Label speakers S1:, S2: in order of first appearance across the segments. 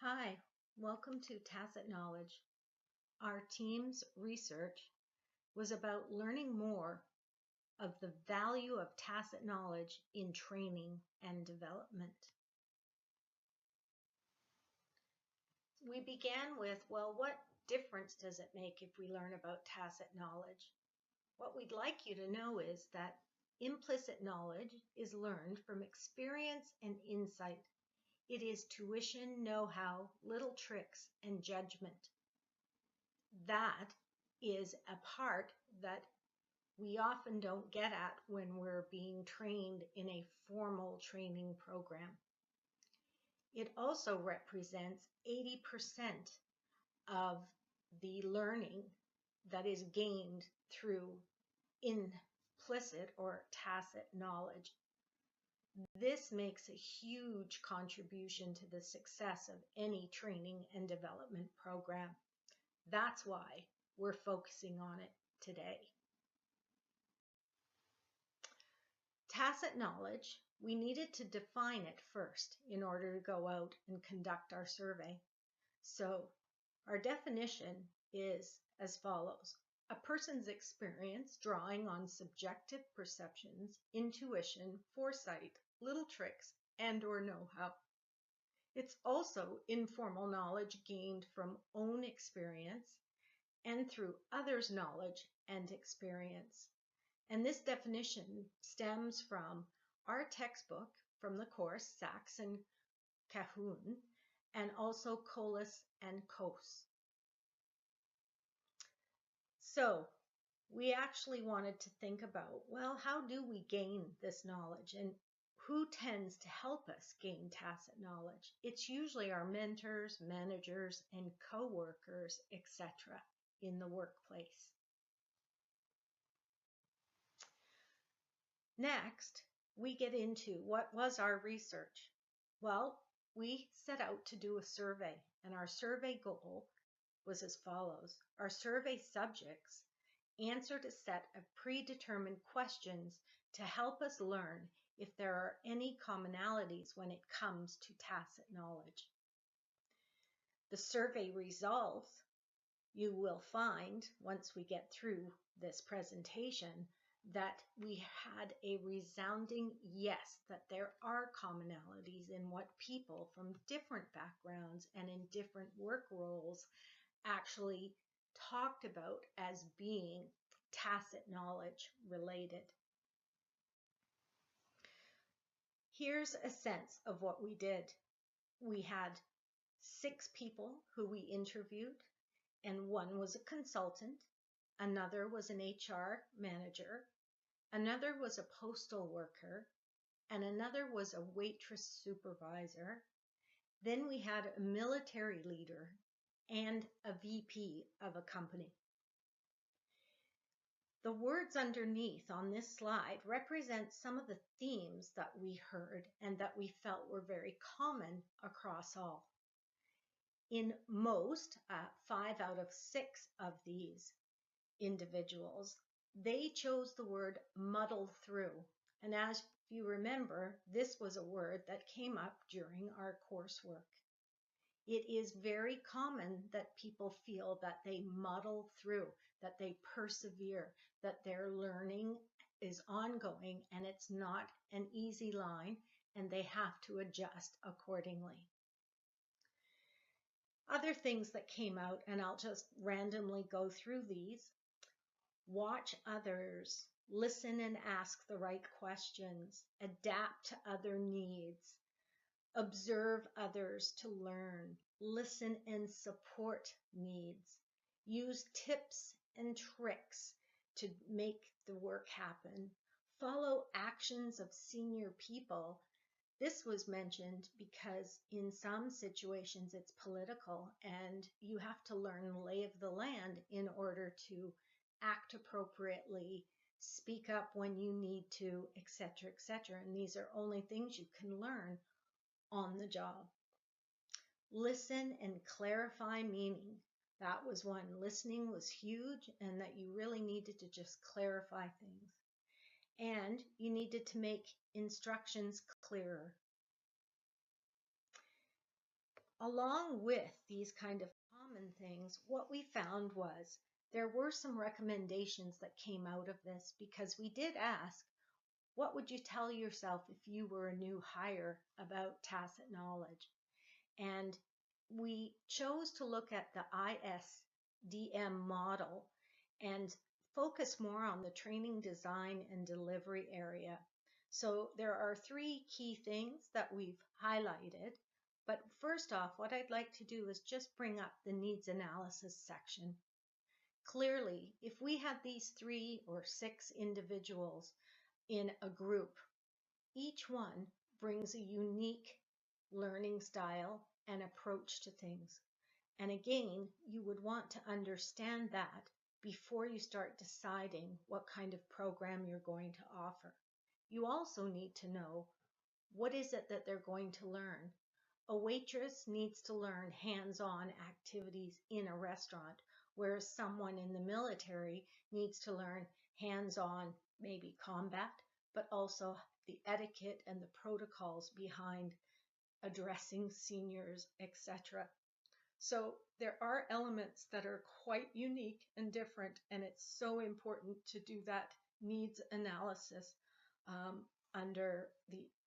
S1: Hi, welcome to Tacit Knowledge. Our team's research was about learning more of the value of tacit knowledge in training and development. We began with, well, what difference does it make if we learn about tacit knowledge? What we'd like you to know is that implicit knowledge is learned from experience and insight. It is tuition, know-how, little tricks, and judgment. That is a part that we often don't get at when we're being trained in a formal training program. It also represents 80% of the learning that is gained through implicit or tacit knowledge. This makes a huge contribution to the success of any training and development program. That's why we're focusing on it today. Tacit knowledge, we needed to define it first in order to go out and conduct our survey. So our definition is as follows: a person's experience drawing on subjective perceptions, intuition, foresight, little tricks, and/or know-how. It's also informal knowledge gained from own experience and through others' knowledge and experience. And this definition stems from our textbook from the course Sachs and Cahoon, and also Colas and Coase. So we actually wanted to think about, well, how do we gain this knowledge, and who tends to help us gain tacit knowledge? It's usually our mentors, managers, and co-workers, etc. in the workplace. Next, we get into what was our research. Well, we set out to do a survey, and our survey goal was as follows. Our survey subjects answered a set of predetermined questions to help us learn if there are any commonalities when it comes to tacit knowledge. The survey results, you will find once we get through this presentation, that we had a resounding yes, that there are commonalities in what people from different backgrounds and in different work roles actually talked about as being tacit knowledge related. Here's a sense of what we did. We had 6 people who we interviewed, and one was a consultant, another was an HR manager, another was a postal worker, and another was a waitress supervisor. Then we had a military leader and a VP of a company. The words underneath on this slide represent some of the themes that we heard and that we felt were very common across all. In most, 5 out of 6 of these individuals, they chose the word muddle through. And as you remember, this was a word that came up during our coursework. It is very common that people feel that they muddle through, that they persevere, that their learning is ongoing and it's not an easy line, and they have to adjust accordingly. Other things that came out, and I'll just randomly go through these. Watch others, listen and ask the right questions, adapt to other needs, observe others to learn, listen and support needs, use tips and tricks to make the work happen, follow actions of senior people. This was mentioned because in some situations it's political and you have to learn the lay of the land in order to act appropriately, speak up when you need to, etc., etc. And these are only things you can learn on the job. Listen and clarify meaning. That was one. Listening was huge, and that you really needed to just clarify things. And you needed to make instructions clearer. Along with these kind of common things, what we found was there were some recommendations that came out of this, because we did ask, what would you tell yourself if you were a new hire about tacit knowledge? And we chose to look at the ISDM model and focus more on the training, design, and delivery area. So there are three key things that we've highlighted. But first off, what I'd like to do is just bring up the needs analysis section. Clearly, if we have these 3 or 6 individuals in a group, each one brings a unique learning style and approach to things. And again, you would want to understand that before you start deciding what kind of program you're going to offer. You also need to know, what is it that they're going to learn? A waitress needs to learn hands-on activities in a restaurant, whereas someone in the military needs to learn hands-on, maybe combat, but also the etiquette and the protocols behind addressing seniors, etc. So there are elements that are quite unique and different, and it's so important to do that needs analysis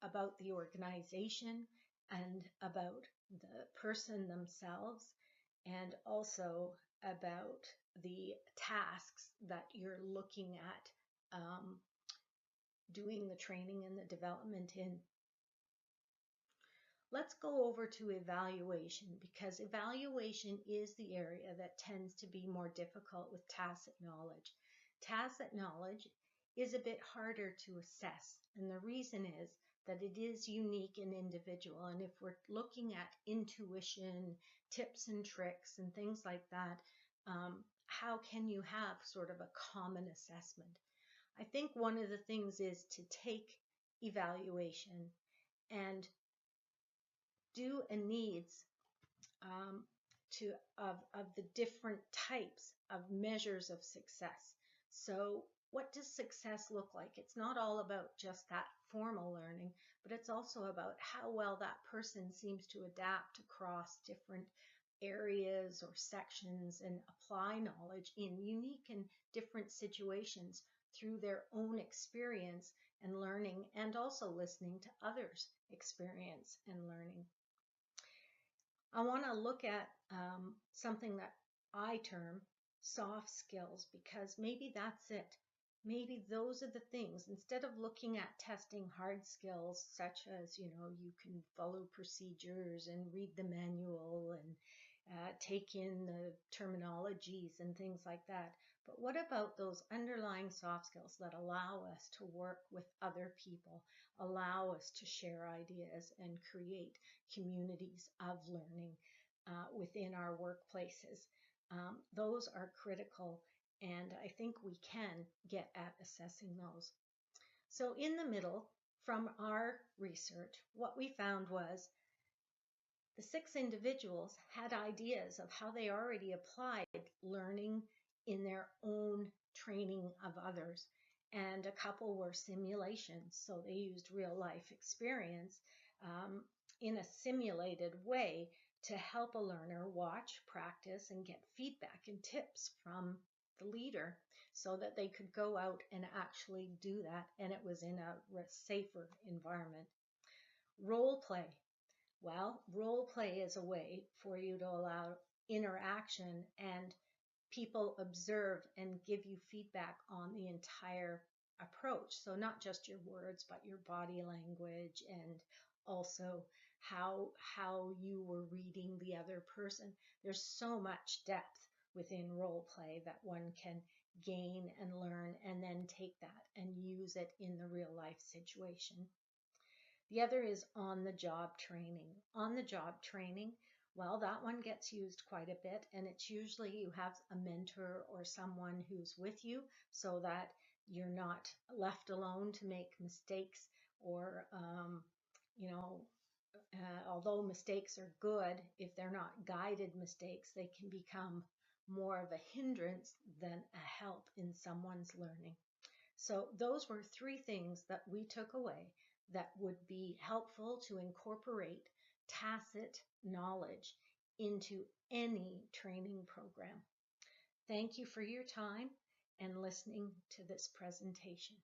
S1: about the organization and about the person themselves, and also about the tasks that you're looking at doing the training and the development in. Let's go over to evaluation, because evaluation is the area that tends to be more difficult with tacit knowledge. Tacit knowledge is a bit harder to assess, and the reason is that it is unique and individual. And if we're looking at intuition, tips and tricks and things like that, how can you have sort of a common assessment? I think one of the things is to take evaluation and do a needs of the different types of measures of success. So what does success look like? It's not all about just that formal learning, but it's also about how well that person seems to adapt across different areas or sections and apply knowledge in unique and different situations through their own experience and learning, and also listening to others' experience and learning. I want to look at something that I term soft skills, because maybe that's it. Maybe those are the things. Instead of looking at testing hard skills, such as, you can follow procedures and read the manual and take in the terminologies and things like that. But what about those underlying soft skills that allow us to work with other people, allow us to share ideas and create communities of learning within our workplaces? Those are critical, and I think we can get at assessing those. So in the middle, from our research, what we found was the 6 individuals had ideas of how they already applied learning in their own training of others. And a couple were simulations, so they used real life experience in a simulated way to help a learner watch, practice, and get feedback and tips from the leader so that they could go out and actually do that, and it was in a safer environment. Role play. Well, role play is a way for you to allow interaction and people observe and give you feedback on the entire approach. So not just your words, but your body language, and also how you were reading the other person. There's so much depth within role play that one can gain and learn, and then take that and use it in the real life situation. The other is on-the-job training. On-the-job training, well, that one gets used quite a bit, and it's usually you have a mentor or someone who's with you so that you're not left alone to make mistakes, or, although mistakes are good, if they're not guided mistakes, they can become more of a hindrance than a help in someone's learning. So those were 3 things that we took away that would be helpful to incorporate tacit knowledge into any training program. Thank you for your time and listening to this presentation.